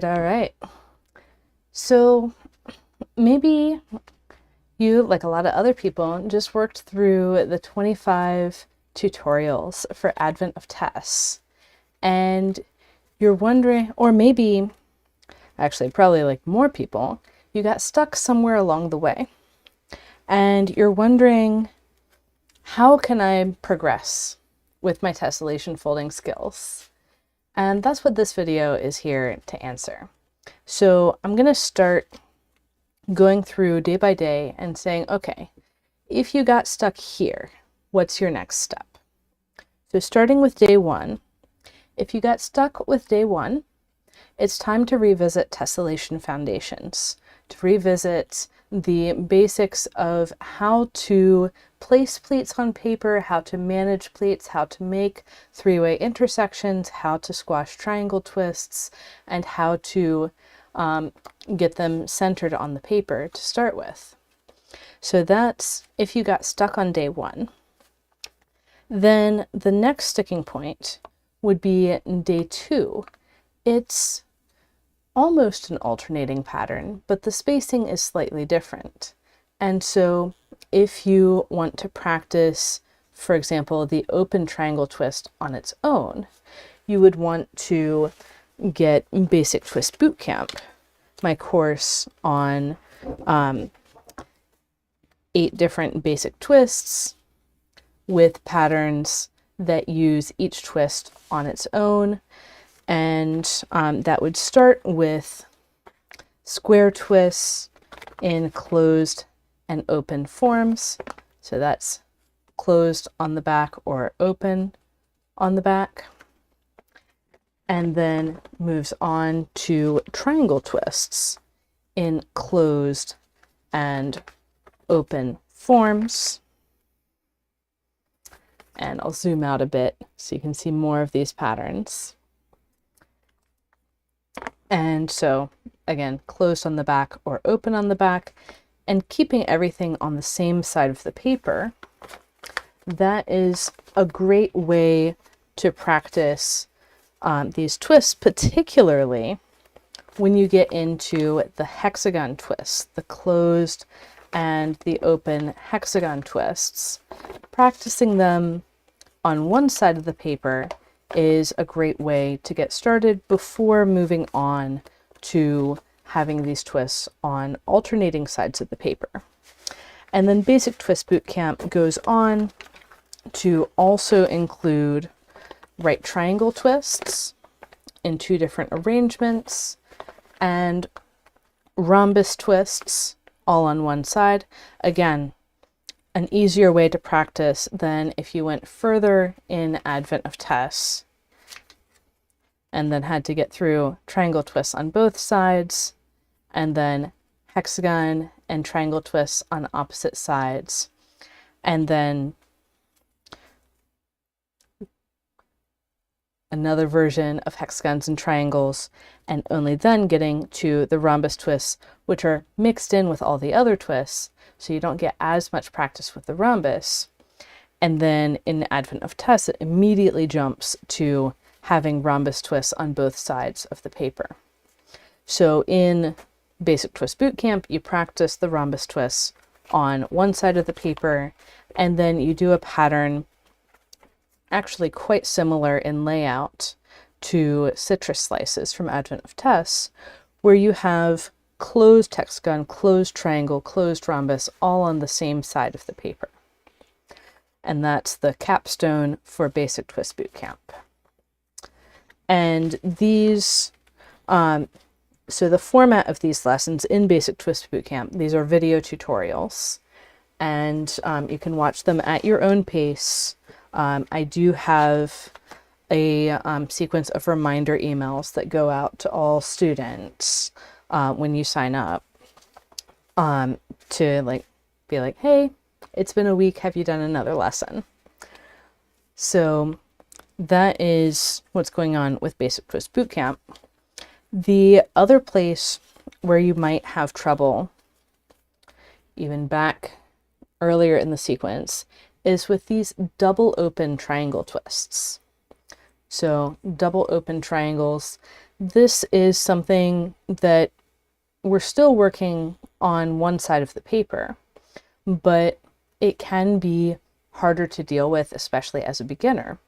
All right. So maybe you, like a lot of other people, just worked through the 25 tutorials for Advent of Tess, and you're wondering, or maybe, actually probably like more people, you got stuck somewhere along the way, and you're wondering, how can I progress with my tessellation folding skills? And that's what this video is here to answer. So I'm going to start going through day by day and saying, okay, if you got stuck here, what's your next step? So starting with day one, if you got stuck with day one, it's time to revisit tessellation foundations, to revisit the basics of how to place pleats on paper, how to manage pleats, how to make three-way intersections, how to squash triangle twists, and how to get them centered on the paper to start with. So that's if you got stuck on day one. Then the next sticking point would be day two. It's almost an alternating pattern, but the spacing is slightly different. And so if you want to practice, for example, the open triangle twist on its own, you would want to get Basic Twist Bootcamp, my course on 8 different basic twists with patterns that use each twist on its own. And that would start with square twists in closed and open forms. So that's closed on the back or open on the back. And then moves on to triangle twists in closed and open forms. And I'll zoom out a bit so you can see more of these patterns. And so again, closed on the back or open on the back, and keeping everything on the same side of the paper. That is a great way to practice these twists, particularly when you get into the hexagon twists, the closed and the open hexagon twists. Practicing them on one side of the paper is a great way to get started before moving on to having these twists on alternating sides of the paper. And then Basic Twist Bootcamp goes on to also include right triangle twists in 2 different arrangements and rhombus twists all on one side. Again, an easier way to practice than if you went further in Advent of Tess and then had to get through triangle twists on both sides and then hexagon and triangle twists on opposite sides, and then another version of hexagons and triangles, and only then getting to the rhombus twists, which are mixed in with all the other twists, so you don't get as much practice with the rhombus. And then in Advent of Tess, it immediately jumps to having rhombus twists on both sides of the paper. So in Basic Twist Bootcamp, you practice the rhombus twists on one side of the paper, and then you do a pattern actually quite similar in layout to citrus slices from Advent of Tess, where you have closed hexagon, closed triangle, closed rhombus, all on the same side of the paper. And that's the capstone for Basic Twist Bootcamp. And these, so the format of these lessons in Basic Twist Bootcamp, these are video tutorials, and you can watch them at your own pace. I do have a sequence of reminder emails that go out to all students when you sign up to be like, hey, it's been a week, have you done another lesson? So that is what's going on with Basic Twist Bootcamp. The other place where you might have trouble, even back earlier in the sequence, is with these double open triangle twists. So double open triangles, this is something that we're still working on one side of the paper, but it can be harder to deal with, especially as a beginner.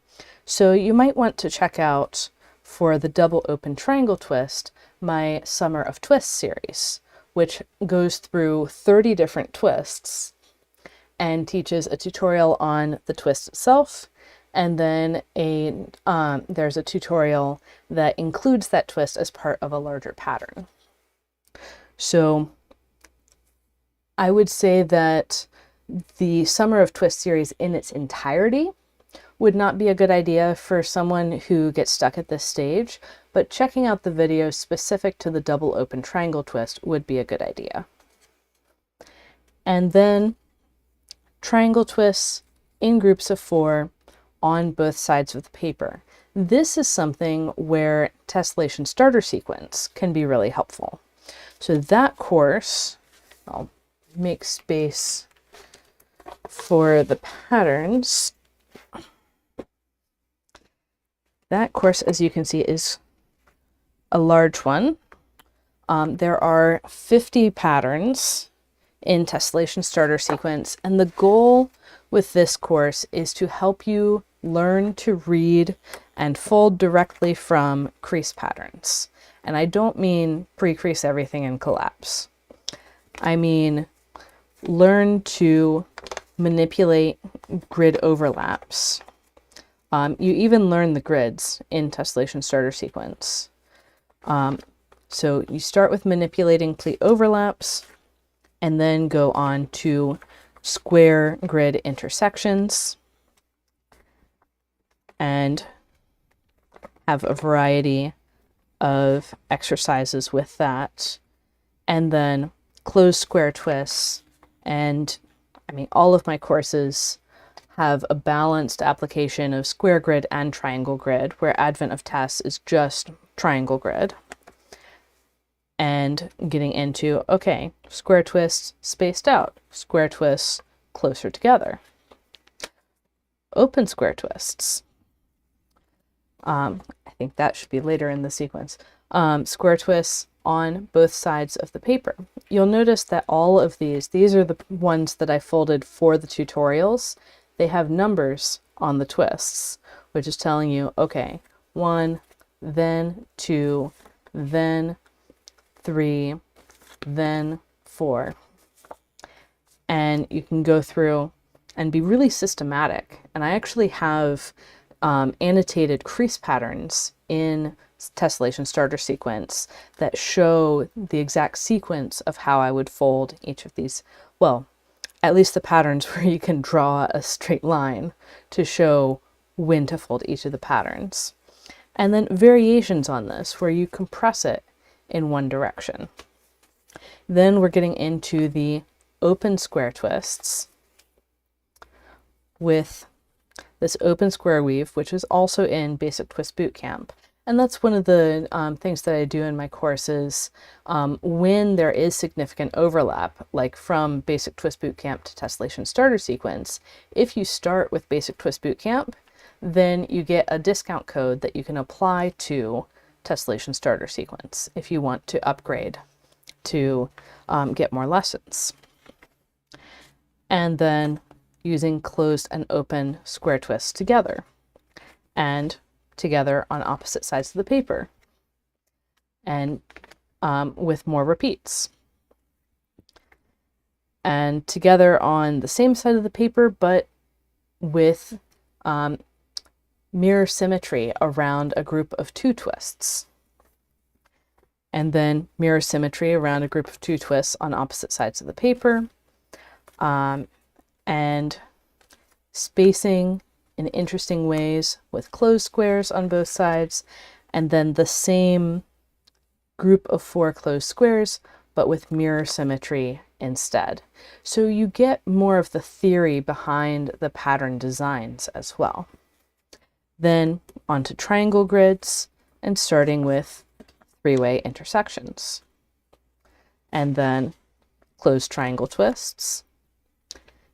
So you might want to check out, for the double open triangle twist, my Summer of Twists series, which goes through 30 different twists and teaches a tutorial on the twist itself, and then there's a tutorial that includes that twist as part of a larger pattern. So I would say that the Summer of Twist series in its entirety would not be a good idea for someone who gets stuck at this stage, but checking out the videos specific to the double open triangle twist would be a good idea. And then triangle twists in groups of 4 on both sides of the paper. This is something where tessellation starter sequence can be really helpful. So that course, I'll make space for the patterns. That course, as you can see, is a large one. There are 50 patterns in tessellation starter sequence, and the goal with this course is to help you learn to read and fold directly from crease patterns. And I don't mean pre-crease everything and collapse. I mean learn to manipulate grid overlaps. You even learn the grids in tessellation starter sequence. So you start with manipulating pleat overlaps and then go on to square grid intersections and have a variety of exercises with that. And then closed square twists. And I mean, all of my courses have a balanced application of square grid and triangle grid, where Advent of Tess is just triangle grid. And getting into, okay, square twists spaced out, square twists closer together, open square twists. I think that should be later in the sequence. Square twists on both sides of the paper. You'll notice that all of these are the ones that I folded for the tutorials. They have numbers on the twists, which is telling you, okay, 1, then 2, then 3, then 4. And you can go through and be really systematic. And I actually have annotated crease patterns in tessellation starter sequence that show the exact sequence of how I would fold each of these. Well, at least the patterns where you can draw a straight line to show when to fold each of the patterns. And then variations on this where you compress it in one direction. Then we're getting into the open square twists with this open square weave, which is also in Basic Twist Bootcamp. And that's one of the things that I do in my courses when there is significant overlap, like from Basic Twist Bootcamp to Tessellation Starter Sequence. If you start with Basic Twist Bootcamp, then you get a discount code that you can apply to Tessellation Starter Sequence if you want to upgrade to get more lessons. And then using closed and open square twists together, and together on opposite sides of the paper, and with more repeats, and together on the same side of the paper but with mirror symmetry around a group of 2 twists, and then mirror symmetry around a group of 2 twists on opposite sides of the paper, and spacing in interesting ways with closed squares on both sides, and then the same group of 4 closed squares but with mirror symmetry instead. So you get more of the theory behind the pattern designs as well. Then onto triangle grids and starting with 3-way intersections, and then closed triangle twists,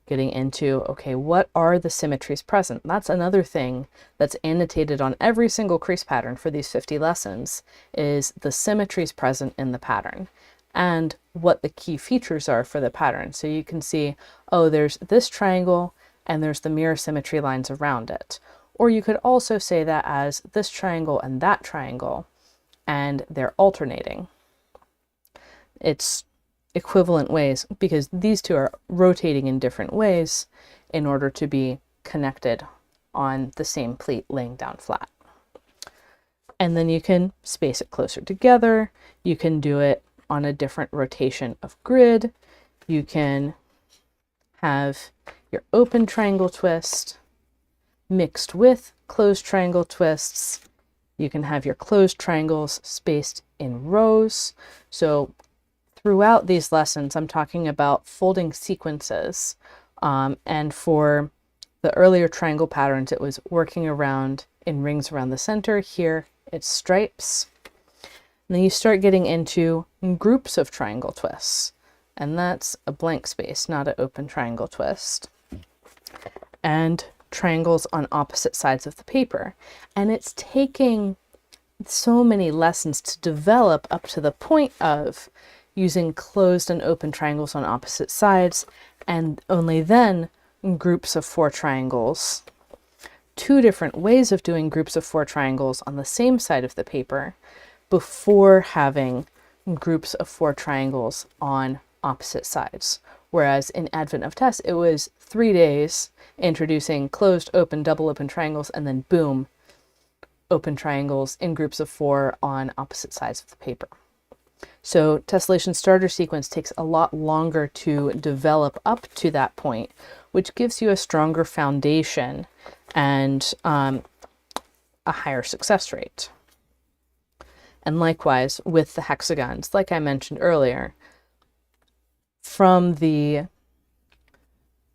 getting into, okay, what are the symmetries present? That's another thing that's annotated on every single crease pattern for these 50 lessons, is the symmetries present in the pattern and what the key features are for the pattern. So you can see, oh, there's this triangle and there's the mirror symmetry lines around it. Or you could also say that as this triangle and that triangle, and they're alternating. It's equivalent ways because these two are rotating in different ways in order to be connected on the same pleat laying down flat. And then you can space it closer together. You can do it on a different rotation of grid. You can have your open triangle twist mixed with closed triangle twists. You can have your closed triangles spaced in rows. So throughout these lessons, I'm talking about folding sequences. And for the earlier triangle patterns, it was working around in rings around the center. Here, it's stripes. And then you start getting into groups of triangle twists. And that's a blank space, not an open triangle twist. And triangles on opposite sides of the paper. And it's taking so many lessons to develop up to the point of using closed and open triangles on opposite sides, and only then groups of 4 triangles. 2 different ways of doing groups of 4 triangles on the same side of the paper before having groups of 4 triangles on opposite sides. Whereas in Advent of Tess, it was 3 days introducing closed, open, double open triangles, and then boom, open triangles in groups of 4 on opposite sides of the paper. So tessellation starter sequence takes a lot longer to develop up to that point, which gives you a stronger foundation and a higher success rate. And likewise with the hexagons, like I mentioned earlier, from the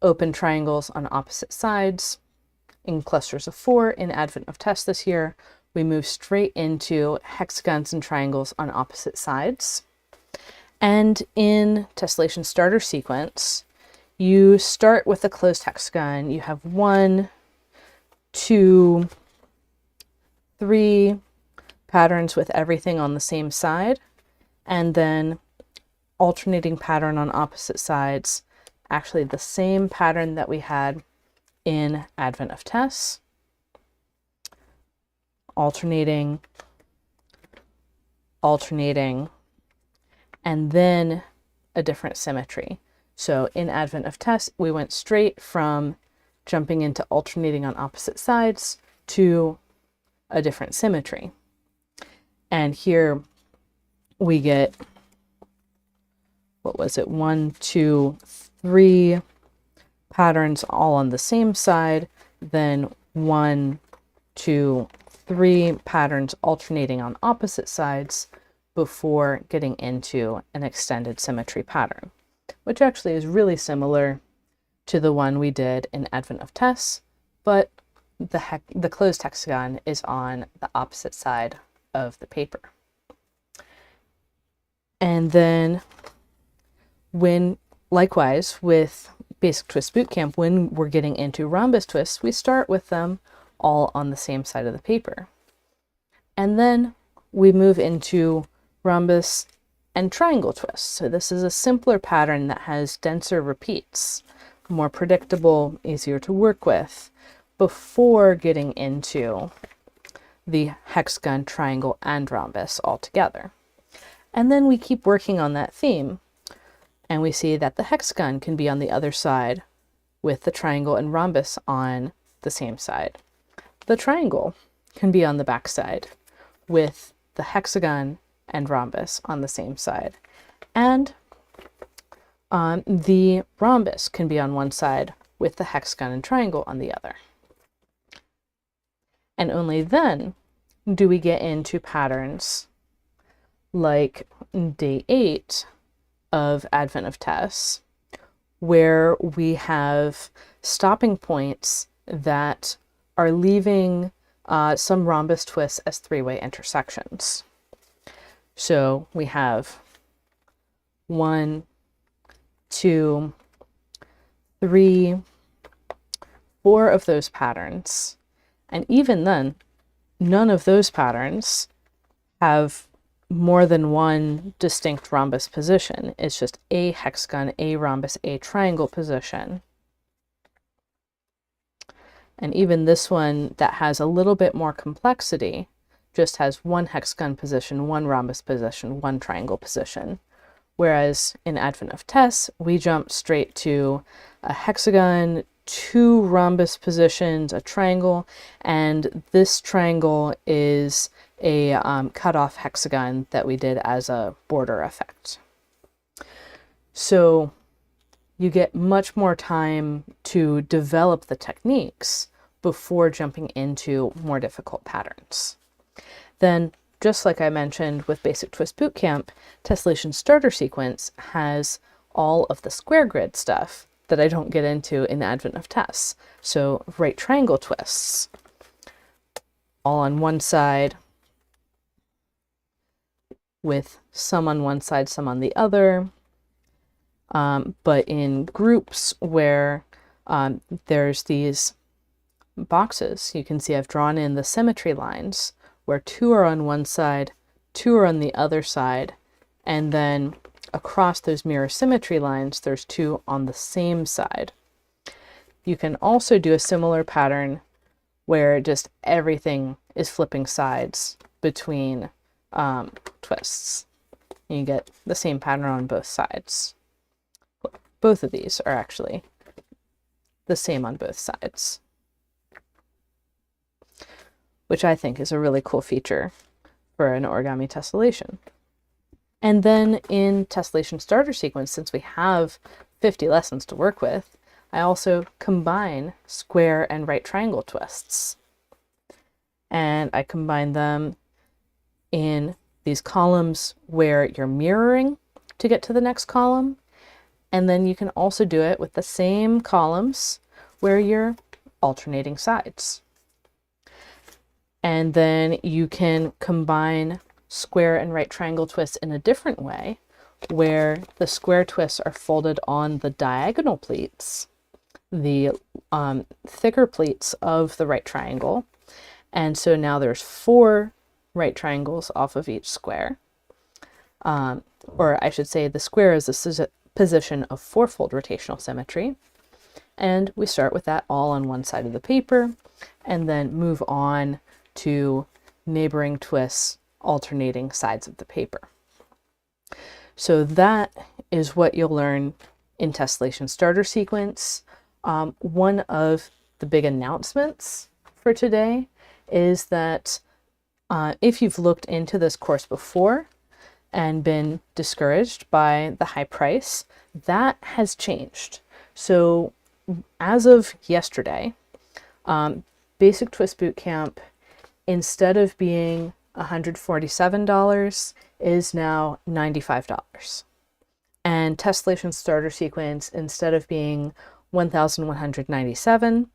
open triangles on opposite sides in clusters of 4 in Advent of Tess this year, we move straight into hexagons and triangles on opposite sides. And in tessellation starter sequence, you start with a closed hexagon. You have 1, 2, 3 patterns with everything on the same side, and then alternating pattern on opposite sides, actually the same pattern that we had in Advent of Tess. Alternating, alternating, and then a different symmetry. So in Advent of Tess, we went straight from jumping into alternating on opposite sides to a different symmetry. And here we get, what was it, 1, 2, 3 patterns all on the same side, then 1, 2, 3 patterns alternating on opposite sides before getting into an extended symmetry pattern, which actually is really similar to the one we did in Advent of Tess, but the closed hexagon is on the opposite side of the paper. And then likewise with Basic Twist Bootcamp, when we're getting into rhombus twists, we start with them all on the same side of the paper. And then we move into rhombus and triangle twists. So this is a simpler pattern that has denser repeats, more predictable, easier to work with, before getting into the hexagon, triangle, and rhombus all together. And then we keep working on that theme, and we see that the hexagon can be on the other side with the triangle and rhombus on the same side. The triangle can be on the back side with the hexagon and rhombus on the same side. And the rhombus can be on one side with the hexagon and triangle on the other. And only then do we get into patterns like day 8 of Advent of Tess, where we have stopping points that are leaving some rhombus twists as 3-way intersections. So we have 1, 2, 3, 4 of those patterns. And even then, none of those patterns have more than one distinct rhombus position. It's just a hexagon, a rhombus, a triangle position. And even this one that has a little bit more complexity just has one hexagon position, one rhombus position, one triangle position. Whereas in Advent of Tess, we jump straight to a hexagon, 2 rhombus positions, a triangle, and this triangle is a cut-off hexagon that we did as a border effect. So you get much more time to develop the techniques before jumping into more difficult patterns. Then, just like I mentioned with Basic Twist Bootcamp, Tessellation Starter Sequence has all of the square grid stuff that I don't get into in Advent of Tess. So right triangle twists, all on one side, with some on one side, some on the other, but in groups where there's these boxes. You can see I've drawn in the symmetry lines where 2 are on one side, 2 are on the other side, and then across those mirror symmetry lines, there's 2 on the same side. You can also do a similar pattern where just everything is flipping sides between twists. And you get the same pattern on both sides. Both of these are actually the same on both sides, which I think is a really cool feature for an origami tessellation. And then in Tessellation Starter Sequence, since we have 50 lessons to work with, I also combine square and right triangle twists. And I combine them in these columns where you're mirroring to get to the next column. And then you can also do it with the same columns where you're alternating sides. And then you can combine square and right triangle twists in a different way, where the square twists are folded on the diagonal pleats, the thicker pleats of the right triangle. And so now there's 4 right triangles off of each square. Or I should say the square is a position of 4-fold rotational symmetry. And we start with that all on one side of the paper, and then move on to neighboring twists alternating sides of the paper. So that is what you'll learn in Tessellation Starter Sequence. One of the big announcements for today is that if you've looked into this course before and been discouraged by the high price, that has changed. So as of yesterday, Basic Twist Bootcamp, instead of being $147, is now $95. And Tessellation Starter Sequence, instead of being $1,197,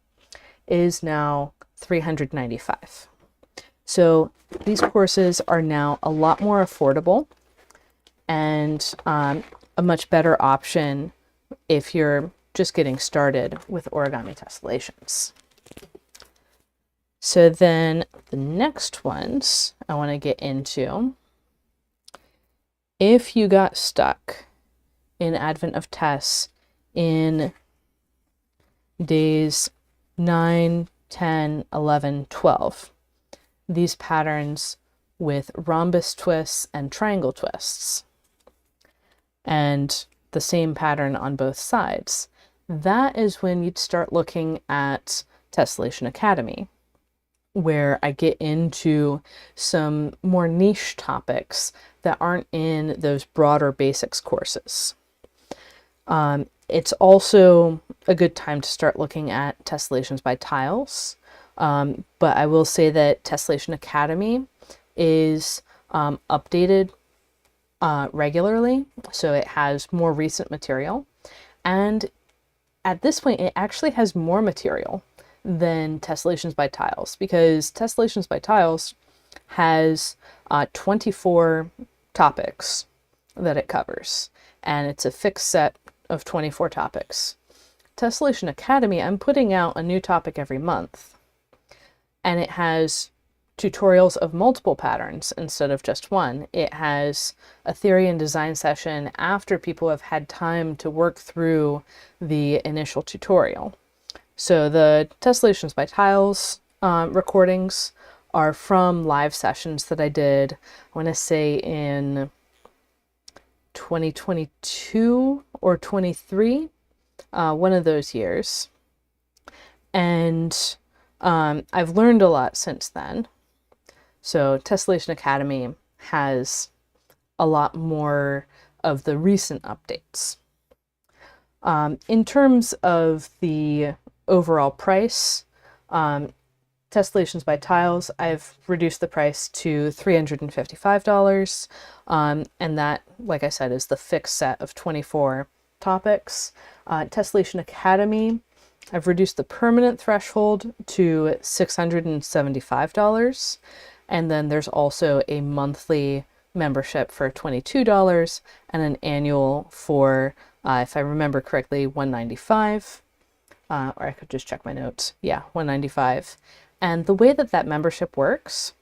is now $395. So these courses are now a lot more affordable and a much better option if you're just getting started with origami tessellations. So then the next ones I want to get into, if you got stuck in Advent of Tess in days 9, 10, 11, 12, these patterns with rhombus twists and triangle twists, and the same pattern on both sides, that is when you'd start looking at Tessellation Academy, where I get into some more niche topics that aren't in those broader basics courses. It's also a good time to start looking at tessellations by tiles, but I will say that Tessellation Academy is updated regularly, so it has more recent material, and at this point it actually has more material than Tessellations by Tiles, because Tessellations by Tiles has 24 topics that it covers, and it's a fixed set of 24 topics. Tessellation Academy, I'm putting out a new topic every month, and it has tutorials of multiple patterns instead of just one. It has a theory and design session after people have had time to work through the initial tutorial. So the tessellations by tiles recordings are from live sessions that I did, I want to say in 2022 or 23, one of those years. And I've learned a lot since then. So Tessellation Academy has a lot more of the recent updates. In terms of the overall price, tessellations by tiles, I've reduced the price to $355, and that, like I said, is the fixed set of 24 topics. Tessellation Academy, I've reduced the permanent threshold to $675, and then there's also a monthly membership for $22 and an annual for, if I remember correctly, $195. Or I could just check my notes. Yeah, $195. And the way that that membership works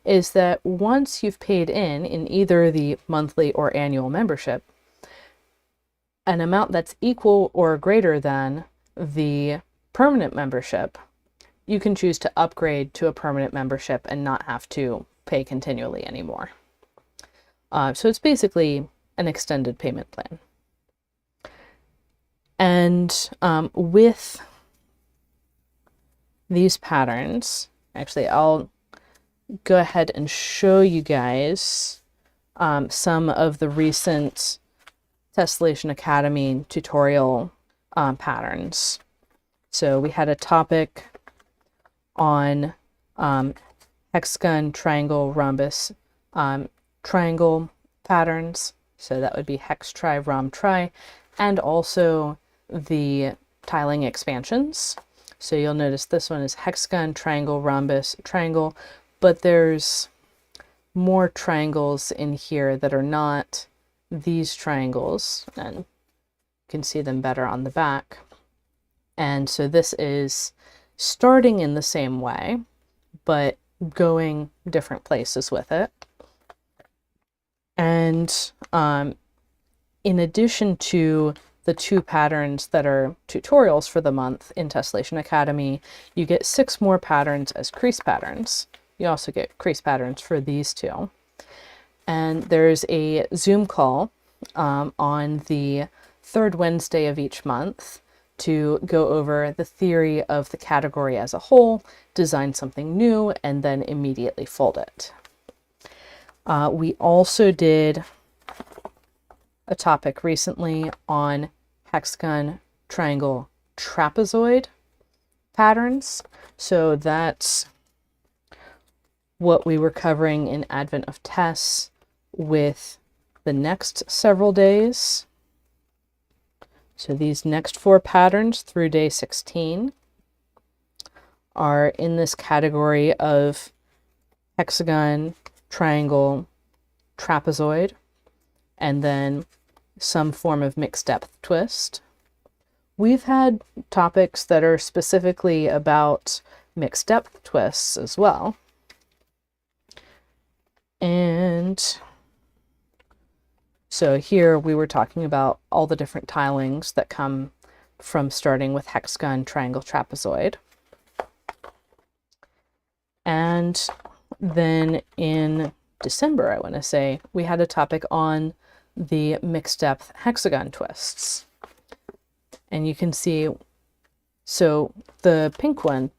is that once you've paid in either the monthly or annual membership, an amount that's equal or greater than the permanent membership, you can choose to upgrade to a permanent membership and not have to pay continually anymore. So it's basically an extended payment plan. And with these patterns, actually, I'll go ahead and show you guys some of the recent Tessellation Academy tutorial patterns. So we had a topic on hexagon, triangle, rhombus, triangle patterns. So that would be hex, tri, rhomb, tri, and also the tiling expansions. So you'll notice this one is hexagon, triangle, rhombus, triangle, but there's more triangles in here that are not these triangles, and you can see them better on the back. And so this is starting in the same way, but going different places with it. And in addition to the 2 patterns that are tutorials for the month in Tessellation Academy, you get 6 more patterns as crease patterns. You also get crease patterns for these 2. And there's a Zoom call on the 3rd Wednesday of each month to go over the theory of the category as a whole, design something new, and then immediately fold it. We also did a topic recently on hexagon, triangle, trapezoid patterns. So that's what we were covering in Advent of Tess with the next several days. So these next 4 patterns through day 16 are in this category of hexagon, triangle, trapezoid, and then some form of mixed depth twist. We've had topics that are specifically about mixed depth twists as well. And so here we were talking about all the different tilings that come from starting with hexagon, triangle, trapezoid. And then in December, I want to say, we had a topic on the mixed depth hexagon twists. And you can see, so the pink one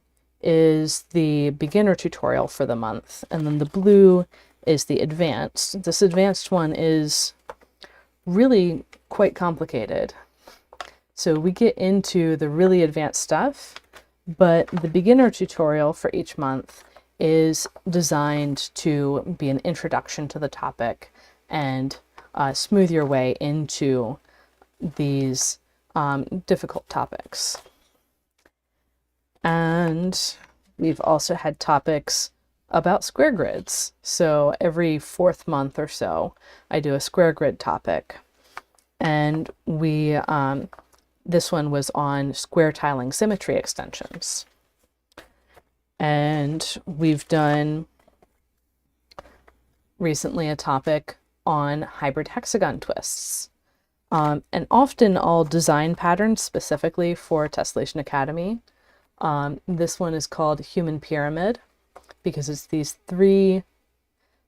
is the beginner tutorial for the month, and then the blue is the advanced. This advanced one is really quite complicated. So we get into the really advanced stuff, but the beginner tutorial for each month is designed to be an introduction to the topic and smooth your way into these difficult topics. And we've also had topics about square grids. So every 4th month or so, I do a square grid topic. And we this one was on square tiling symmetry extensions. And we've done recently a topic on hybrid hexagon twists. And often I'll design patterns specifically for Tessellation Academy. This one is called Human Pyramid because it's these 3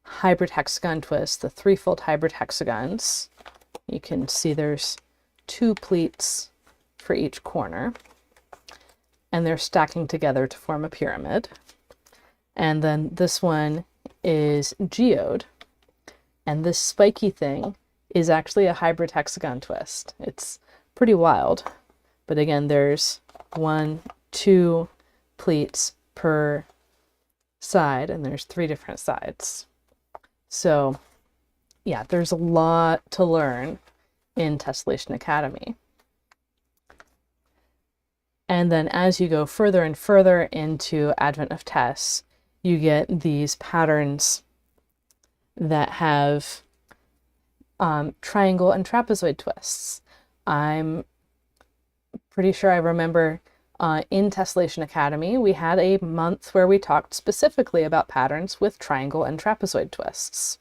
hybrid hexagon twists, the 3-fold hybrid hexagons. You can see there's 2 pleats for each corner, and they're stacking together to form a pyramid. And then this one is geode, and this spiky thing is actually a hybrid hexagon twist. It's pretty wild, but again, there's 1, 2 pleats per side, and there's 3 different sides. So yeah, there's a lot to learn in Tessellation Academy. And then as you go further and further into Advent of Tess, you get these patterns that have triangle and trapezoid twists. I'm pretty sure I remember in Tessellation Academy, we had a month where we talked specifically about patterns with triangle and trapezoid twists.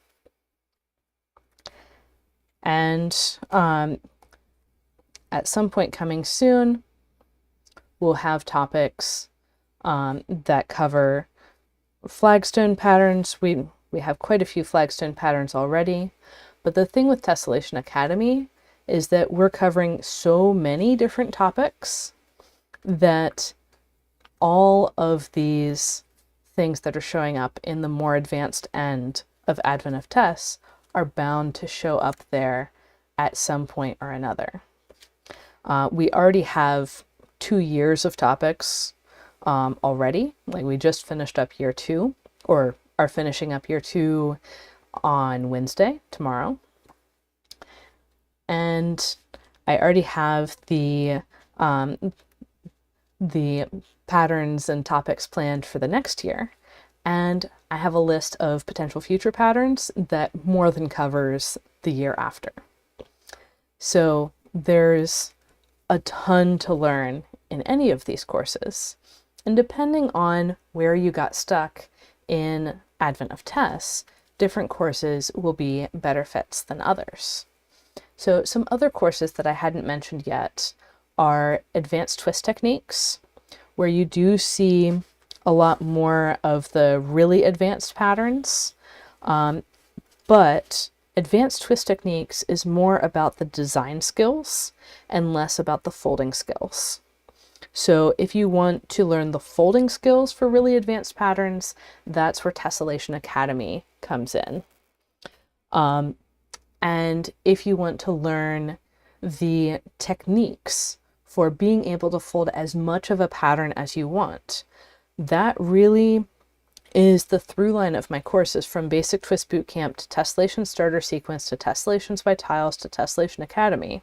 And at some point coming soon, we'll have topics that cover flagstone patterns. We have quite a few flagstone patterns already, but the thing with Tessellation Academy is that we're covering so many different topics that all of these things that are showing up in the more advanced end of Advent of Tess are bound to show up there at some point or another. We already have 2 years of topics already. Like we just finished up year 2, or are finishing up year 2 on Wednesday, tomorrow. And I already have the patterns and topics planned for the next year. And I have a list of potential future patterns that more than covers the year after. So there's a ton to learn in any of these courses. And depending on where you got stuck in Advent of Tess, different courses will be better fits than others. So some other courses that I hadn't mentioned yet are advanced twist techniques, where you do see a lot more of the really advanced patterns, but advanced twist techniques is more about the design skills and less about the folding skills. So if you want to learn the folding skills for really advanced patterns, that's where Tessellation Academy comes in. And if you want to learn the techniques for being able to fold as much of a pattern as you want, that really is the through line of my courses, from Basic Twist Bootcamp to Tessellation Starter Sequence to Tessellations by Tiles to Tessellation Academy.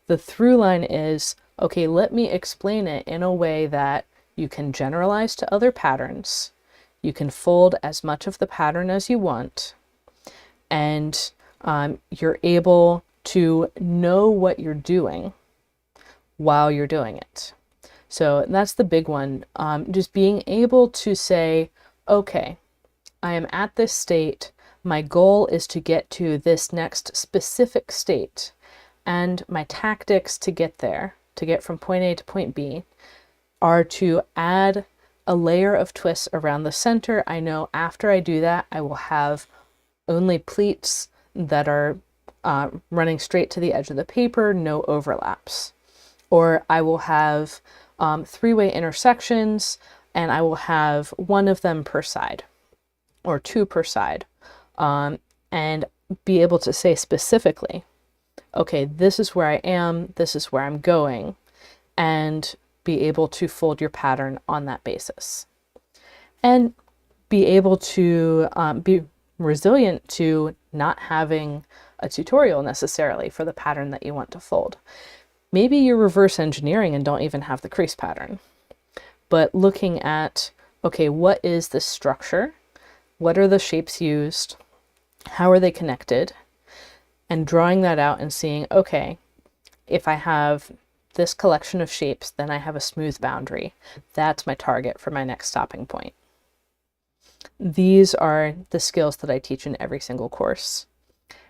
The through line is, okay, let me explain it in a way that you can generalize to other patterns, you can fold as much of the pattern as you want, and you're able to know what you're doing while you're doing it. So that's the big one. Just being able to say, okay, I am at this state. My goal is to get to this next specific state. And my tactics to get there, to get from point A to point B, are to add a layer of twists around the center. I know after I do that, I will have only pleats that are running straight to the edge of the paper, no overlaps. Or I will have 3-way intersections, and I will have 1 of them per side, or 2 per side, and be able to say specifically, okay, this is where I am, this is where I'm going, and be able to fold your pattern on that basis. And be able to be resilient to not having a tutorial necessarily for the pattern that you want to fold. Maybe you're reverse engineering and don't even have the crease pattern, but looking at, okay, what is the structure? What are the shapes used? How are they connected? And drawing that out and seeing, okay, if I have this collection of shapes, then I have a smooth boundary. That's my target for my next stopping point. These are the skills that I teach in every single course.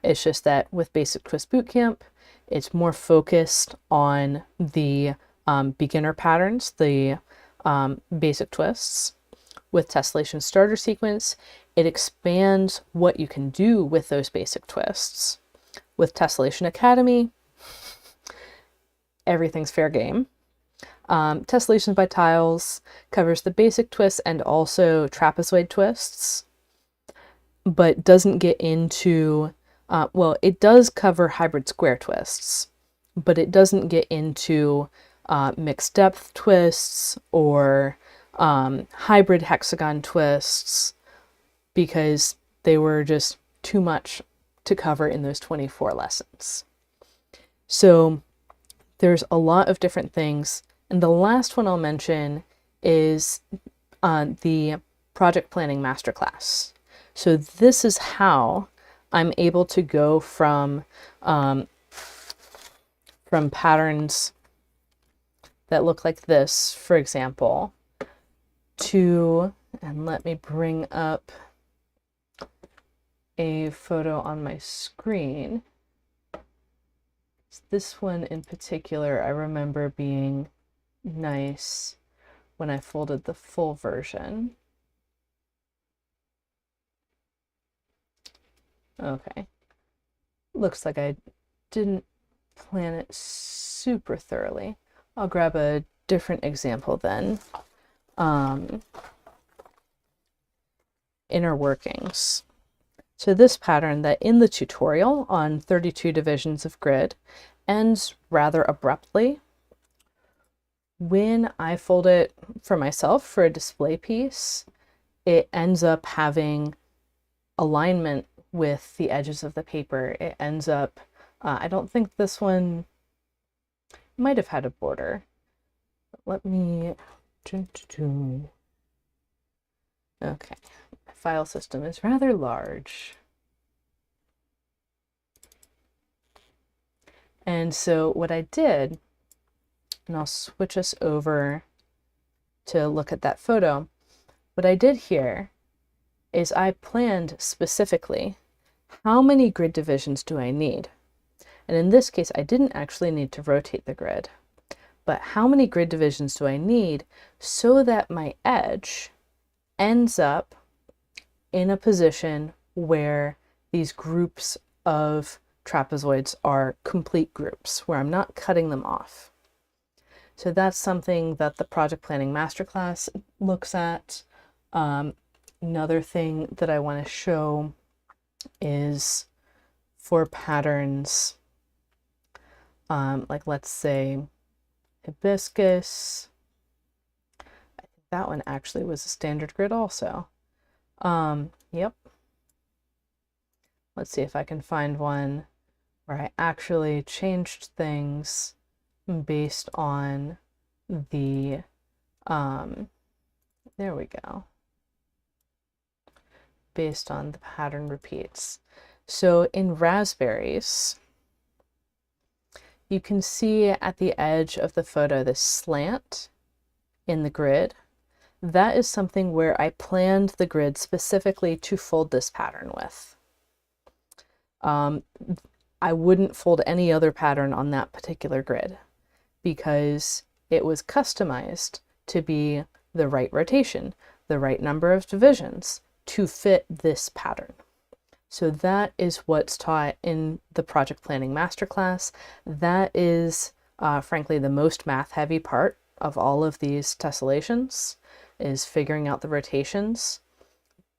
It's just that with Basic Twist Bootcamp, it's more focused on the beginner patterns, the basic twists. With Tessellation Starter Sequence, it expands what you can do with those basic twists. With Tessellation Academy, everything's fair game. Tessellations by Tiles covers the basic twists and also trapezoid twists, but doesn't get into, well, it does cover hybrid square twists, but it doesn't get into mixed depth twists or hybrid hexagon twists, because they were just too much to cover in those 24 lessons. So there's a lot of different things. And the last one I'll mention is the project planning masterclass. So this is how I'm able to go from patterns that look like this, for example, to, and let me bring up a photo on my screen. This one in particular, I remember being nice when I folded the full version. Okay. Looks like I didn't plan it super thoroughly. I'll grab a different example then. Inner workings. So this pattern that in the tutorial on 32 divisions of grid ends rather abruptly. When I fold it for myself for a display piece, it ends up having alignment with the edges of the paper. It ends up, I don't think this one might have had a border. Let me, okay, my file system is rather large. And so what I did, and I'll switch us over to look at that photo. What I did here is I planned specifically how many grid divisions do I need? And in this case, I didn't actually need to rotate the grid, but how many grid divisions do I need so that my edge ends up in a position where these groups of trapezoids are complete groups, where I'm not cutting them off. So that's something that the Project Planning Masterclass looks at. Another thing that I want to show is for patterns, like let's say hibiscus. I think that one actually was a standard grid also. Yep. Let's see if I can find one where I actually changed things based on the, there we go, based on the pattern repeats. So in raspberries, you can see at the edge of the photo this slant in the grid. That is something where I planned the grid specifically to fold this pattern with. I wouldn't fold any other pattern on that particular grid because it was customized to be the right rotation, the right number of divisions to fit this pattern. So that is what's taught in the Project Planning Masterclass. That is, frankly, the most math-heavy part of all of these tessellations, is figuring out the rotations.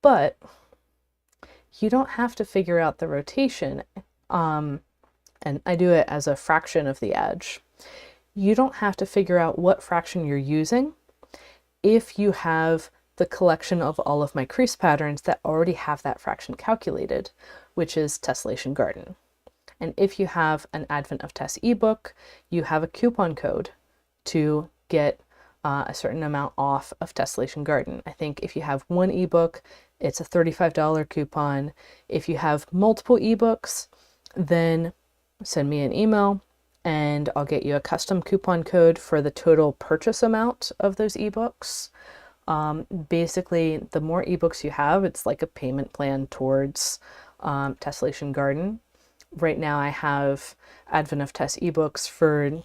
But you don't have to figure out the rotation, and I do it as a fraction of the edge. You don't have to figure out what fraction you're using if you have the collection of all of my crease patterns that already have that fraction calculated, which is Tessellation Garden. And if you have an Advent of Tess ebook, you have a coupon code to get a certain amount off of Tessellation Garden. I think if you have one ebook, it's a $35 coupon. If you have multiple ebooks, then send me an email and I'll get you a custom coupon code for the total purchase amount of those ebooks. Basically, the more ebooks you have, it's like a payment plan towards Tessellation Garden. Right now I have Advent of Tess ebooks for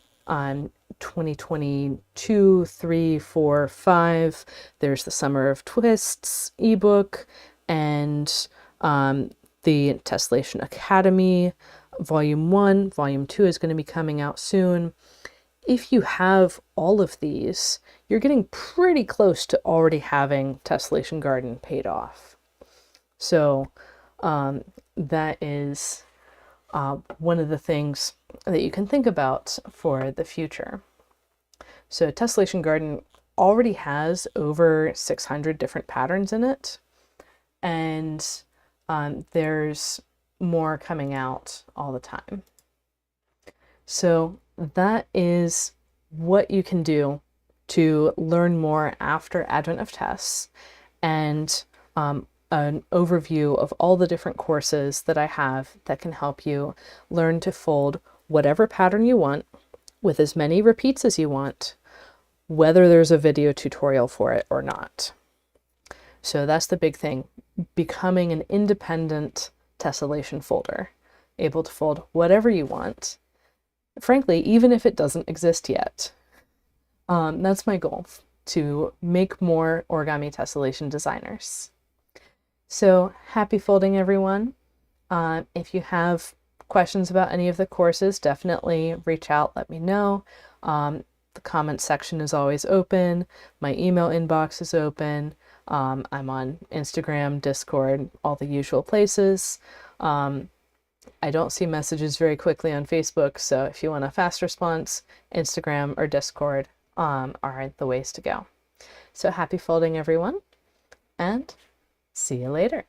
2022, 3, 4, 5. There's the Summer of Twists ebook and the Tessellation Academy Volume 1. Volume 2 is going to be coming out soon. If you have all of these, you're getting pretty close to already having Tessellation Garden paid off. So that is one of the things that you can think about for the future. So Tessellation Garden already has over 600 different patterns in it, and there's more coming out all the time. So that is what you can do to learn more after Advent of Tess, and an overview of all the different courses that I have that can help you learn to fold whatever pattern you want with as many repeats as you want, whether there's a video tutorial for it or not. So that's the big thing, becoming an independent tessellation folder, able to fold whatever you want, frankly, even if it doesn't exist yet. That's my goal, to make more origami tessellation designers. So happy folding, everyone. If you have questions about any of the courses, definitely reach out, let me know. The comment section is always open. My email inbox is open. I'm on Instagram, Discord, all the usual places. I don't see messages very quickly on Facebook, so if you want a fast response, Instagram or Discord are the ways to go. So happy folding, everyone, and see you later.